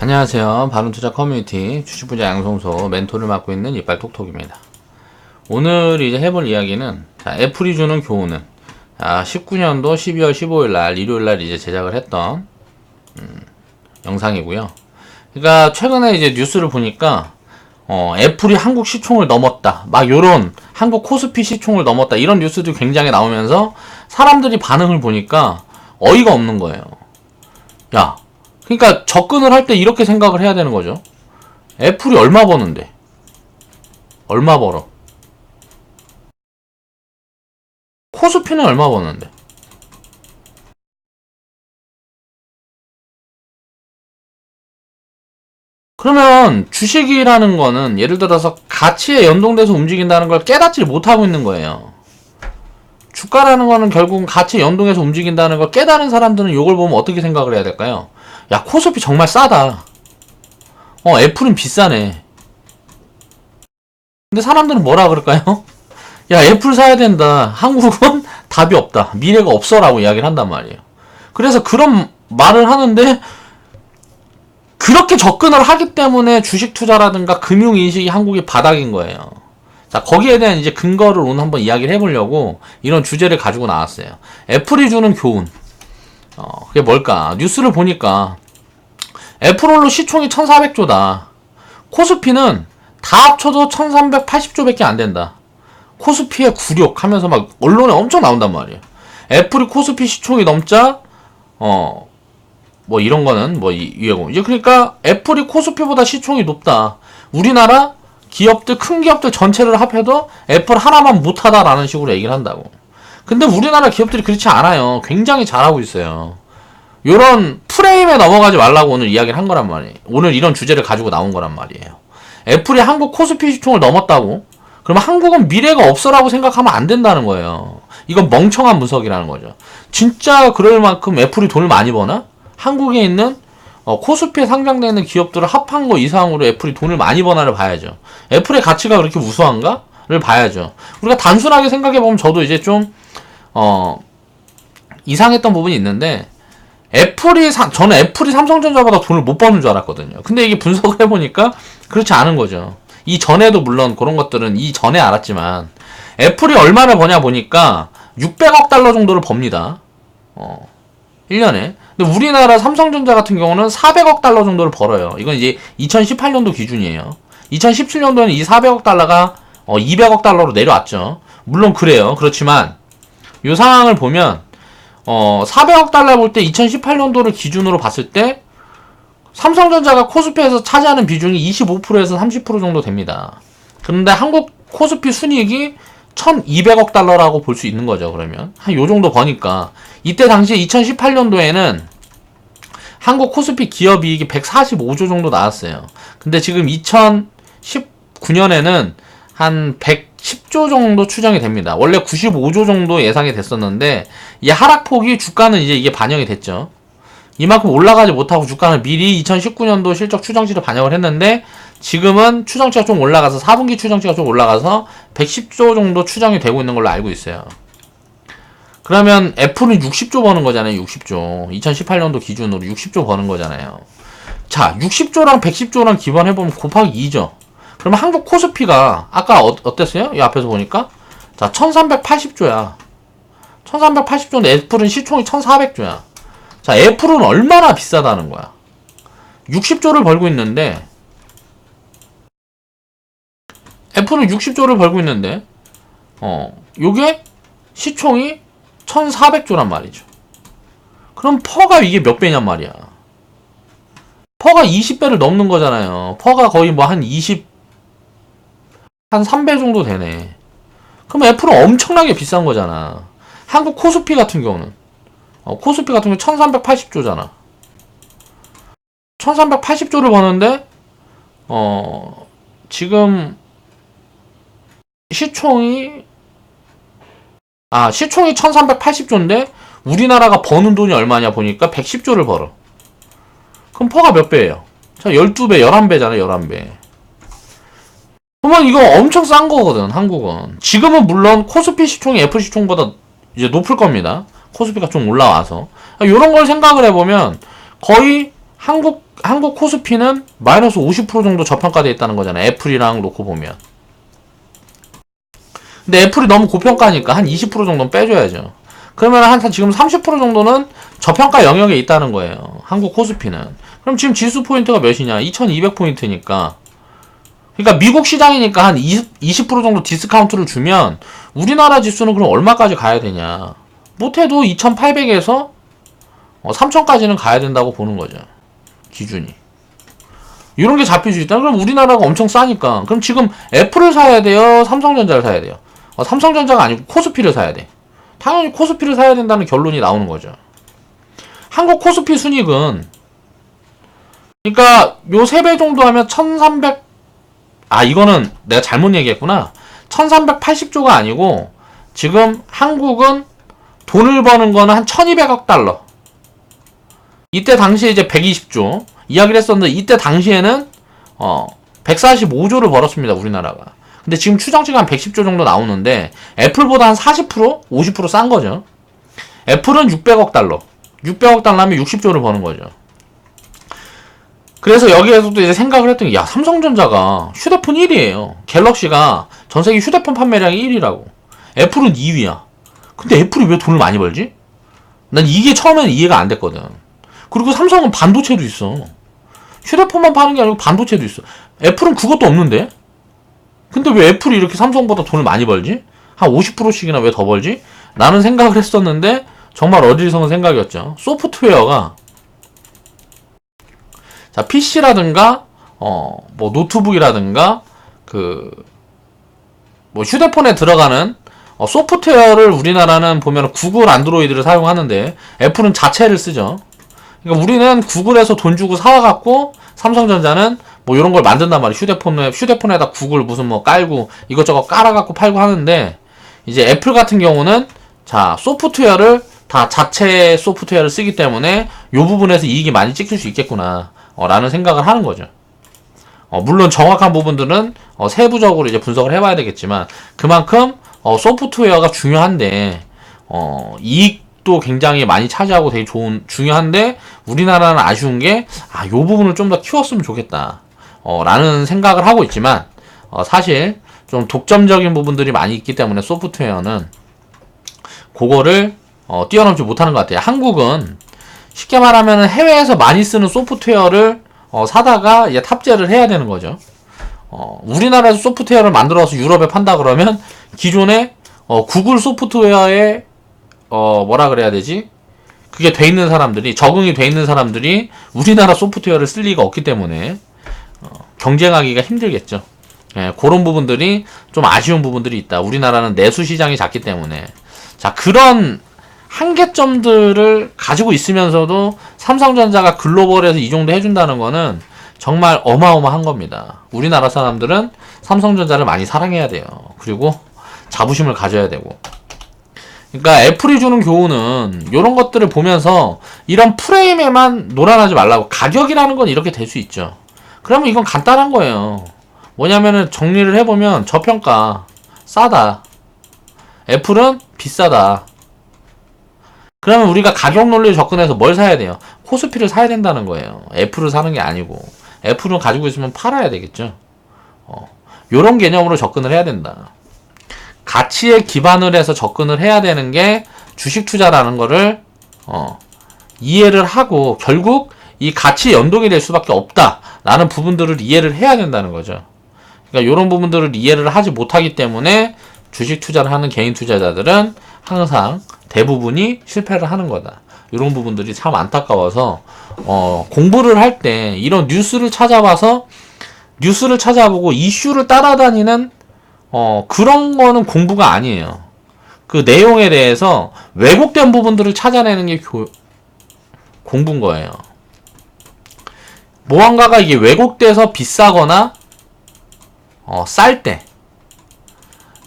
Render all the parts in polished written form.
안녕하세요. 바른투자 커뮤니티 주식부자 양성소 멘토를 맡고 있는 이빨톡톡입니다. 오늘 이제 해볼 이야기는 애플이 주는 교훈은 19년도 12월 15일날 일요일날 이제 제작을 했던 영상이고요. 그러니까 최근에 이제 뉴스를 보니까 애플이 한국 시총을 넘었다, 막 요런 한국 코스피 시총을 넘었다, 이런 뉴스도 굉장히 나오면서 사람들이 반응을 보니까 어이가 없는 거예요. 야, 그러니까 접근을 할 때 이렇게 생각을 해야 되는 거죠. 애플이 얼마 버는데? 얼마 벌어? 코스피는 얼마 버는데? 그러면 주식이라는 거는 예를 들어서 가치에 연동돼서 움직인다는 걸 깨닫지 못하고 있는 거예요. 주가라는 거는 결국은 가치에 연동해서 움직인다는 걸 깨달은 사람들은 이걸 보면 어떻게 생각을 해야 될까요? 야, 코스피 정말 싸다. 애플은 비싸네. 근데 사람들은 뭐라 그럴까요? 야, 애플 사야 된다. 한국은 답이 없다. 미래가 없어라고 이야기를 한단 말이에요. 그래서 그런 말을 하는데 그렇게 접근을 하기 때문에 주식 투자라든가 금융 인식이 한국이 바닥인 거예요. 자, 거기에 대한 이제 근거를 오늘 한번 이야기를 해보려고 이런 주제를 가지고 나왔어요. 애플이 주는 교훈. 그게 뭘까? 뉴스를 보니까 애플홀로 시총이 1400조다. 코스피는 다 합쳐도 1380조밖에 안 된다. 코스피의 굴욕 하면서 막 언론에 엄청 나온단 말이에요. 애플이 코스피 시총이 넘자 뭐 이런 거는 뭐 이해고. 이제 그러니까 애플이 코스피보다 시총이 높다. 우리나라 기업들, 큰 기업들 전체를 합해도 애플 하나만 못하다라는 식으로 얘기를 한다고. 근데 우리나라 기업들이 그렇지 않아요. 굉장히 잘하고 있어요. 요런 프레임에 넘어가지 말라고 오늘 이야기를 한 거란 말이에요. 오늘 이런 주제를 가지고 나온 거란 말이에요. 애플이 한국 코스피 시총을 넘었다고? 그러면 한국은 미래가 없어라고 생각하면 안 된다는 거예요. 이건 멍청한 분석이라는 거죠. 진짜 그럴 만큼 애플이 돈을 많이 버나? 한국에 있는 코스피에 상장되어 있는 기업들을 합한 거 이상으로 애플이 돈을 많이 버나를 봐야죠. 애플의 가치가 그렇게 우수한가?를 봐야죠. 우리가 단순하게 생각해보면 저도 이제 좀 이상했던 부분이 있는데 저는 애플이 삼성전자보다 돈을 못 버는 줄 알았거든요. 근데 이게 분석을 해보니까 그렇지 않은 거죠. 이 전에도 물론 그런 것들은 이 전에 알았지만 애플이 얼마나 버냐 보니까 600억 달러 정도를 법니다. 1년에. 근데 우리나라 삼성전자 같은 경우는 400억 달러 정도를 벌어요. 이건 이제 2018년도 기준이에요. 2017년도에는 이 400억 달러가 200억 달러로 내려왔죠. 물론 그래요. 그렇지만 이 상황을 보면 400억 달러 볼 때 2018년도를 기준으로 봤을 때 삼성전자가 코스피에서 차지하는 비중이 25%에서 30% 정도 됩니다. 그런데 한국 코스피 순이익이 1200억 달러라고 볼 수 있는 거죠. 그러면 한 요 정도 버니까 이때 당시에 2018년도에는 한국 코스피 기업이익이 145조 정도 나왔어요. 근데 지금 2019년에는 한 110조 정도 추정이 됩니다. 원래 95조 정도 예상이 됐었는데 이 하락폭이 주가는 이제 이게 반영이 됐죠. 이만큼 올라가지 못하고 주가는 미리 2019년도 실적 추정치를 반영을 했는데 지금은 추정치가 좀 올라가서 4분기 추정치가 좀 올라가서 110조 정도 추정이 되고 있는 걸로 알고 있어요. 그러면 애플은 60조 버는 거잖아요. 60조. 2018년도 기준으로 60조 버는 거잖아요. 자, 60조랑 110조랑 기반해보면 곱하기 2죠. 그러면 한국 코스피가 아까 어땠어요? 이 앞에서 보니까 자, 1380조야. 1380조인데 애플은 시총이 1400조야. 자, 애플은 얼마나 비싸다는 거야. 60조를 벌고 있는데 애플은 60조를 벌고 있는데 요게 시총이 1400조란 말이죠. 그럼 퍼가 이게 몇 배냔 말이야. 퍼가 20배를 넘는 거잖아요. 퍼가 거의 뭐 한 3배 정도 되네. 그럼 애플은 엄청나게 비싼 거잖아. 한국 코스피 같은 경우는 코스피 같은 경우 1380조잖아. 1380조를 버는데 지금 시총이 1380조인데 우리나라가 버는 돈이 얼마냐 보니까 110조를 벌어. 그럼 퍼가 몇 배예요? 자, 12배, 11배잖아, 11배. 그러면 이거 엄청 싼 거거든, 한국은. 지금은 물론 코스피 시총이 애플 시총보다 이제 높을 겁니다. 코스피가 좀 올라와서. 요런 걸 생각을 해보면 거의 한국 한국 코스피는 마이너스 50% 정도 저평가되어 있다는 거잖아요. 애플이랑 놓고 보면. 근데 애플이 너무 고평가니까 한 20% 정도는 빼줘야죠. 그러면 한 지금 30% 정도는 저평가 영역에 있다는 거예요. 한국 코스피는. 그럼 지금 지수 포인트가 몇이냐? 2200포인트니까. 그러니까 미국 시장이니까 한 20% 정도 디스카운트를 주면 우리나라 지수는 그럼 얼마까지 가야 되냐? 못해도 2800에서 3000까지는 가야 된다고 보는 거죠. 기준이. 이런 게 잡힐 수 있다. 그럼 우리나라가 엄청 싸니까. 그럼 지금 애플을 사야 돼요? 삼성전자를 사야 돼요? 삼성전자가 아니고 코스피를 사야 돼. 당연히 코스피를 사야 된다는 결론이 나오는 거죠. 한국 코스피 순이익은 그러니까 요 3배 정도 하면 1300 이거는 내가 잘못 얘기했구나. 1380조가 아니고 지금 한국은 돈을 버는 거는 한 1200억 달러. 이때 당시에 이제 120조 이야기를 했었는데 이때 당시에는 145조를 벌었습니다. 우리나라가. 근데 지금 추정치가 한 110조 정도 나오는데 애플보다 한 40%? 50% 싼 거죠. 애플은 600억 달러. 600억 달러 하면 60조를 버는 거죠. 그래서 여기에서도 이제 생각을 했더니 야, 삼성전자가 휴대폰 1위에요. 갤럭시가 전세계 휴대폰 판매량이 1위라고. 애플은 2위야. 근데 애플이 왜 돈을 많이 벌지? 난 이게 처음에는 이해가 안 됐거든. 그리고 삼성은 반도체도 있어. 휴대폰만 파는 게 아니고 반도체도 있어. 애플은 그것도 없는데? 근데 왜 애플이 이렇게 삼성보다 돈을 많이 벌지? 한 50%씩이나 왜 더 벌지? 라는 생각을 했었는데 정말 어리석은 생각이었죠. 소프트웨어가 자, PC라든가 뭐 노트북이라든가 뭐 휴대폰에 들어가는 소프트웨어를 우리나라는 보면 구글 안드로이드를 사용하는데 애플은 자체를 쓰죠. 그러니까 우리는 구글에서 돈 주고 사와갖고 삼성전자는 뭐 이런 걸 만든단 말이에요. 휴대폰에다 구글 무슨 뭐 깔고 이것저것 깔아갖고 팔고 하는데 이제 애플 같은 경우는 자, 소프트웨어를 다 자체 소프트웨어를 쓰기 때문에 요 부분에서 이익이 많이 찍힐 수 있겠구나 라는 생각을 하는 거죠. 물론 정확한 부분들은 세부적으로 이제 분석을 해봐야 되겠지만 그만큼 소프트웨어가 중요한데 이익도 굉장히 많이 차지하고 되게 중요한데 우리나라는 아쉬운 게 요 부분을 좀 더 키웠으면 좋겠다 라는 생각을 하고 있지만 사실 좀 독점적인 부분들이 많이 있기 때문에 소프트웨어는 그거를 뛰어넘지 못하는 것 같아요. 한국은 쉽게 말하면 해외에서 많이 쓰는 소프트웨어를 사다가 이제 탑재를 해야 되는 거죠. 우리나라에서 소프트웨어를 만들어서 유럽에 판다 그러면 기존에 구글 소프트웨어에 뭐라 그래야 되지? 그게 돼 있는 사람들이 적응이 돼 있는 사람들이 우리나라 소프트웨어를 쓸 리가 없기 때문에 경쟁하기가 힘들겠죠. 예, 그런 부분들이 좀 아쉬운 부분들이 있다. 우리나라는 내수 시장이 작기 때문에 자 그런 한계점들을 가지고 있으면서도 삼성전자가 글로벌에서 이 정도 해준다는 거는 정말 어마어마한 겁니다. 우리나라 사람들은 삼성전자를 많이 사랑해야 돼요. 그리고 자부심을 가져야 되고. 그러니까 애플이 주는 교훈은 이런 것들을 보면서 이런 프레임에만 놀아나지 말라고. 가격이라는 건 이렇게 될 수 있죠. 그러면 이건 간단한 거예요. 뭐냐면은 정리를 해보면 저평가, 싸다. 애플은 비싸다. 그러면 우리가 가격 논리에 접근해서 뭘 사야 돼요? 코스피를 사야 된다는 거예요. 애플을 사는 게 아니고. 애플은 가지고 있으면 팔아야 되겠죠. 요런 개념으로 접근을 해야 된다. 가치에 기반을 해서 접근을 해야 되는 게 주식 투자라는 거를 이해를 하고 결국 이 가치 연동이 될 수밖에 없다라는 부분들을 이해를 해야 된다는 거죠. 그러니까 이런 부분들을 이해를 하지 못하기 때문에 주식 투자를 하는 개인 투자자들은 항상 대부분이 실패를 하는 거다. 이런 부분들이 참 안타까워서 공부를 할 때 이런 뉴스를 찾아보고 이슈를 따라다니는 그런 거는 공부가 아니에요. 그 내용에 대해서 왜곡된 부분들을 찾아내는 게 공부인 거예요. 무언가가 이게 왜곡돼서 비싸거나 쌀 때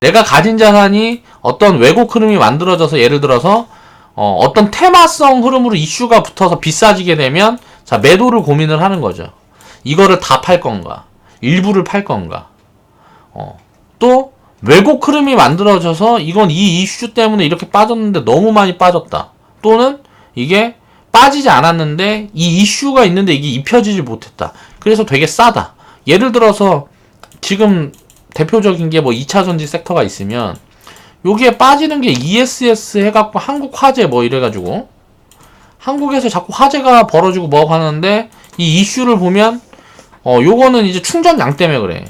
내가 가진 자산이 어떤 왜곡 흐름이 만들어져서 예를 들어서 어떤 테마성 흐름으로 이슈가 붙어서 비싸지게 되면 자 매도를 고민을 하는 거죠. 이거를 다 팔 건가 일부를 팔 건가 또 왜곡 흐름이 만들어져서 이건 이 이슈 때문에 이렇게 빠졌는데 너무 많이 빠졌다. 또는 이게 빠지지 않았는데 이 이슈가 있는데 이게 입혀지지 못했다. 그래서 되게 싸다. 예를 들어서 지금 대표적인 게 뭐 2차 전지 섹터가 있으면 여기에 빠지는 게 ESS 해갖고 한국화재 뭐 이래가지고 한국에서 자꾸 화재가 벌어지고 뭐 하는데 이 이슈를 보면 요거는 이제 충전량 때문에 그래.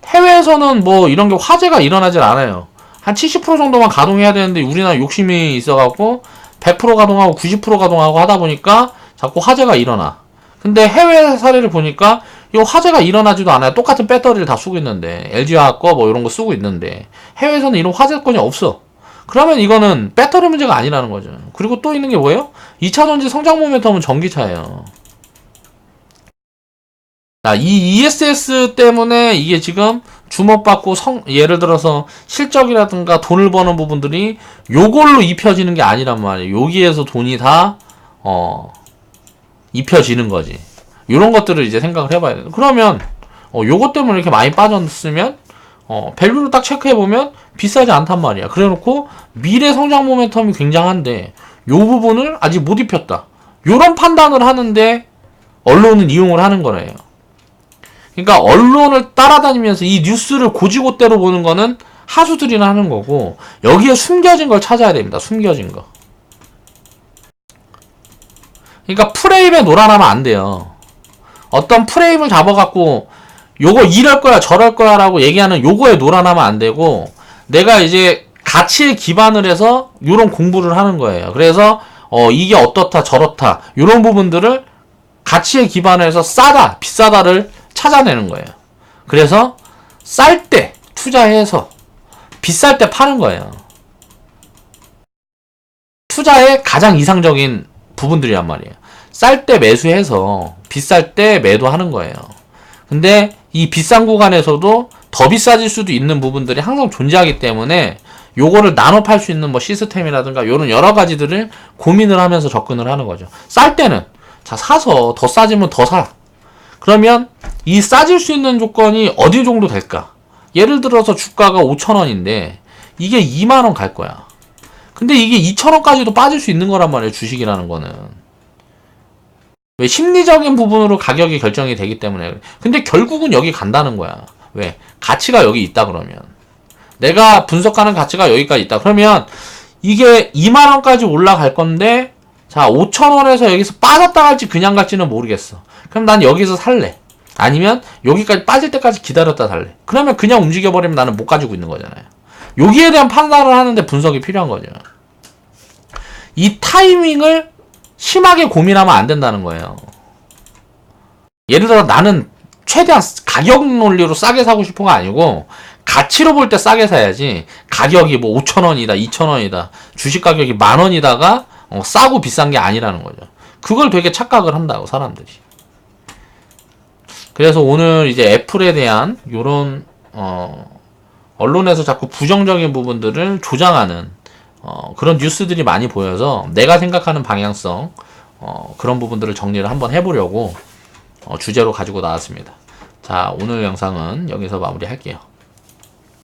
해외에서는 뭐 이런 게 화재가 일어나질 않아요. 한 70% 정도만 가동해야 되는데 우리나라 욕심이 있어갖고 100% 가동하고 90% 가동하고 하다 보니까 자꾸 화재가 일어나. 근데 해외 사례를 보니까 이 화재가 일어나지도 않아요. 똑같은 배터리를 다 쓰고 있는데 LG화학 거 뭐 이런 거 쓰고 있는데 해외에서는 이런 화재건이 없어. 그러면 이거는 배터리 문제가 아니라는 거죠. 그리고 또 있는 게 뭐예요? 2차 전지 성장 모멘텀은 전기차예요. 자, 이 ESS 때문에 이게 지금 주목받고 예를 들어서 실적이라든가 돈을 버는 부분들이 요걸로 입혀지는 게 아니란 말이에요. 여기에서 돈이 다 입혀지는 거지. 요런 것들을 이제 생각을 해봐야 돼. 그러면 요것 때문에 이렇게 많이 빠졌으면 밸류를 딱 체크해보면 비싸지 않단 말이야. 그래놓고 미래 성장 모멘텀이 굉장한데 요 부분을 아직 못 입혔다. 요런 판단을 하는데 언론은 이용을 하는 거래요. 그러니까 언론을 따라다니면서 이 뉴스를 고지고대로 보는 거는 하수들이나 하는 거고 여기에 숨겨진 걸 찾아야 됩니다. 숨겨진 거. 그러니까 프레임에 놀아나면 안 돼요. 어떤 프레임을 잡아갖고 요거 이럴 거야 저럴 거야 라고 얘기하는 요거에 놀아나면 안 되고 내가 이제 가치에 기반을 해서 요런 공부를 하는 거예요. 그래서 이게 어떻다 저렇다 요런 부분들을 가치에 기반해서 싸다 비싸다를 찾아내는 거예요. 그래서 쌀 때 투자해서 비쌀 때 파는 거예요. 투자의 가장 이상적인 부분들이란 말이에요. 쌀 때 매수해서 비쌀 때 매도하는 거예요. 근데 이 비싼 구간에서도 더 비싸질 수도 있는 부분들이 항상 존재하기 때문에 요거를 나눠 팔 수 있는 뭐 시스템이라든가 요런 여러 가지들을 고민을 하면서 접근을 하는 거죠. 쌀 때는 자 사서 더 싸지면 더 사. 그러면 이 싸질 수 있는 조건이 어디 정도 될까? 예를 들어서 주가가 5,000원인데 이게 2만원 갈 거야. 근데 이게 2,000원까지도 빠질 수 있는 거란 말이에요. 주식이라는 거는. 왜? 심리적인 부분으로 가격이 결정이 되기 때문에. 근데 결국은 여기 간다는 거야. 왜? 가치가 여기 있다 그러면. 내가 분석하는 가치가 여기까지 있다. 그러면 이게 2만원까지 올라갈 건데 자 5,000원에서 여기서 빠졌다 갈지 그냥 갈지는 모르겠어. 그럼 난 여기서 살래. 아니면 여기까지 빠질 때까지 기다렸다 살래. 그러면 그냥 움직여버리면 나는 못 가지고 있는 거잖아요. 여기에 대한 판단을 하는데 분석이 필요한 거죠. 이 타이밍을 심하게 고민하면 안 된다는 거예요. 예를 들어 나는 최대한 가격 논리로 싸게 사고 싶은가 아니고 가치로 볼 때 싸게 사야지 가격이 뭐 5,000원이다 2,000원이다 주식 가격이 10,000원이다가 싸고 비싼 게 아니라는 거죠. 그걸 되게 착각을 한다고 사람들이. 그래서 오늘 이제 애플에 대한 요런 언론에서 자꾸 부정적인 부분들을 조장하는 그런 뉴스들이 많이 보여서 내가 생각하는 방향성 그런 부분들을 정리를 한번 해보려고 주제로 가지고 나왔습니다. 자, 오늘 영상은 여기서 마무리할게요.